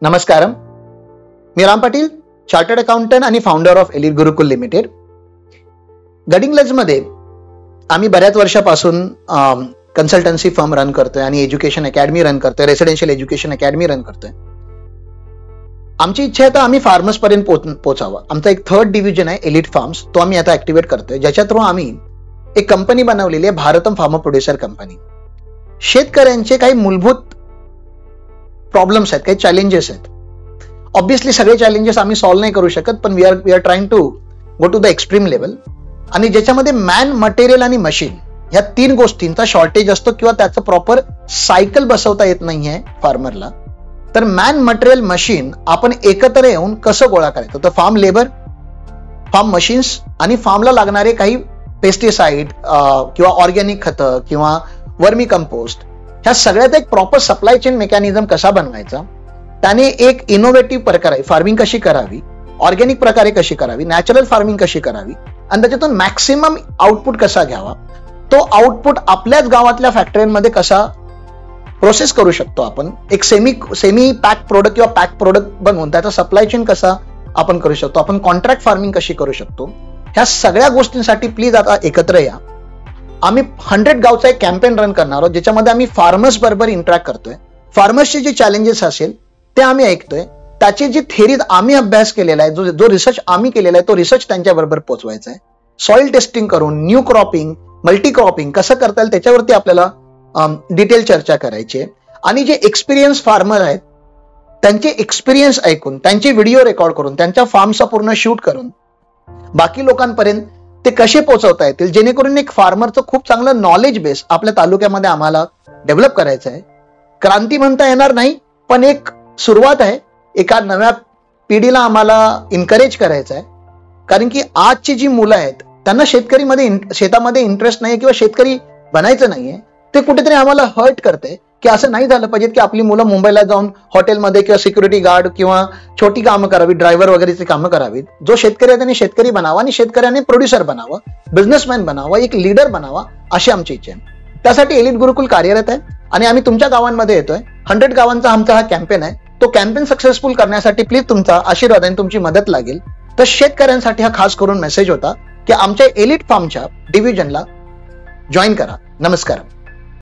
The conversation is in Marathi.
नमस्कारम. मी राम पाटील, चार्टर्ड अकाउंटंट आणि founder of elite Gurukul limited. गडिंग्लजमध्ये आम्ही बऱ्याच वर्षापासून कन्सल्टन्सी फर्म रन करतोय आणि एज्युकेशन अकॅडमी रन करतोय, रेसिडेन्शियल एज्युकेशन अकॅडमी रन करतोय. आमची इच्छा आहे तर आम्ही फार्मर्स पर्यंत पोहोचावं. आमचा एक थर्ड डिव्हिजन आहे एलिट फार्म्स, तो आम्ही आता ऍक्टिव्हेट करतोय, ज्याच्या थ्रू आम्ही एक कंपनी बनवलेली आहे, भारतम फार्मर प्रोड्युसर कंपनी. शेतकऱ्यांचे काही मूलभूत प्रॉब्लेम्स आहेत, काही चॅलेंजेस आहेत. ऑब्व्हियसली सगळे चॅलेंजेस आम्ही सॉल्व्ह नाही करू शकत, पण we are trying to go to the extreme level. आणि ज्याच्यामध्ये मॅन, मटेरियल आणि मशीन ह्या तीन गोष्टींचा शॉर्टेज असतो किंवा त्याचं प्रॉपर सायकल बसवता येत नाहीये फार्मरला. तर मॅन, मटेरियल, मशीन आपण एकत्र येऊन कसं गोळा करायचं, तर फार्म लेबर, फार्म मशीन्स आणि फार्मला लागणारे काही पेस्टिसाइड किंवा ऑर्गॅनिक खतं किंवा वर्मी कंपोस्ट, ह्या सगळ्याचा एक प्रॉपर सप्लाय चेन मेकॅनिझम कसा बनवायचा, त्याने एक इनोव्हेटिव्ह प्रकारे फार्मिंग कशी करावी, ऑर्गॅनिक प्रकारे कशी करावी, नॅचरल फार्मिंग कशी करावी आणि त्याच्यातून मॅक्सिमम आउटपुट कसा घ्यावा, तो आउटपुट आपल्याच गावातल्या फॅक्टरीमध्ये कसा प्रोसेस करू शकतो आपण, एक सेमी पॅक प्रोडक्ट किंवा पॅक प्रोडक्ट बनवून त्याचा सप्लाय चेन कसा आपण करू शकतो, आपण कॉन्ट्रॅक्ट फार्मिंग कशी करू शकतो, ह्या सगळ्या गोष्टींसाठी प्लीज आता एकत्र या. आम्ही 100 गावचा एक कॅम्पेन रन करणार आहोत, ज्याच्यामध्ये आम्ही फार्मर्स बरोबर इंटरॅक्ट करतोय. फार्मर्सचे जे चॅलेंजेस असेल ते आम्ही ऐकतोय, त्याची जी थेरी आम्ही अभ्यास केलेला आहे, जो रिसर्च आम्ही केलेला आहे, तो रिसर्च त्यांच्याबरोबर पोहोचवायचा आहे. सॉइल टेस्टिंग करून न्यू क्रॉपिंग, मल्टी क्रॉपिंग कसं करता येईल त्याच्यावरती आपल्याला डिटेल चर्चा करायची आहे. आणि जे एक्सपिरियन्स फार्मर आहेत त्यांचे एक्सपिरियन्स ऐकून, त्यांचे व्हिडिओ रेकॉर्ड करून, त्यांच्या फार्मचा पूर्ण शूट करून बाकी लोकांपर्यंत ते कसे पोहोचवता येतील, जेणेकरून एक फार्मरचं खूप चांगलं नॉलेज बेस आपल्या तालुक्यामध्ये आम्हाला डेव्हलप करायचं आहे. क्रांती म्हणता येणार नाही, पण एक सुरुवात आहे. एका नव्या पिढीला आम्हाला इन्करेज करायचं आहे, कारण की आजची जी मुलं आहेत त्यांना शेतामध्ये इंटरेस्ट नाही किंवा शेतकरी बनायचं नाहीये. ते कुठेतरी आम्हाला हर्ट करते की असं नाही झालं पाहिजे की आपली मुलं मुंबईला जाऊन हॉटेलमध्ये किंवा सिक्युरिटी गार्ड किंवा छोटी कामं करावी, ड्रायव्हर वगैरेची कामं करावीत. जो शेतकरी आहे त्यांनी शेतकरी बनावा आणि शेतकऱ्याने प्रोड्युसर बनावं, बिझनेसमॅन बनावा, एक लीडर बनावा, अशी आमची इच्छा आहे. त्यासाठी एलिट गुरुकुल कार्यरत आहे आणि आम्ही तुमच्या गावांमध्ये येतोय. 100 गावांचा आमचा हा कॅम्पेन आहे. तो कॅम्पेन सक्सेसफुल करण्यासाठी प्लीज तुमचा आशीर्वाद आणि तुमची मदत लागेल. तर शेतकऱ्यांसाठी हा खास करून मेसेज होता की आमच्या एलिट फार्मच्या डिव्हिजनला जॉईन करा. नमस्कार.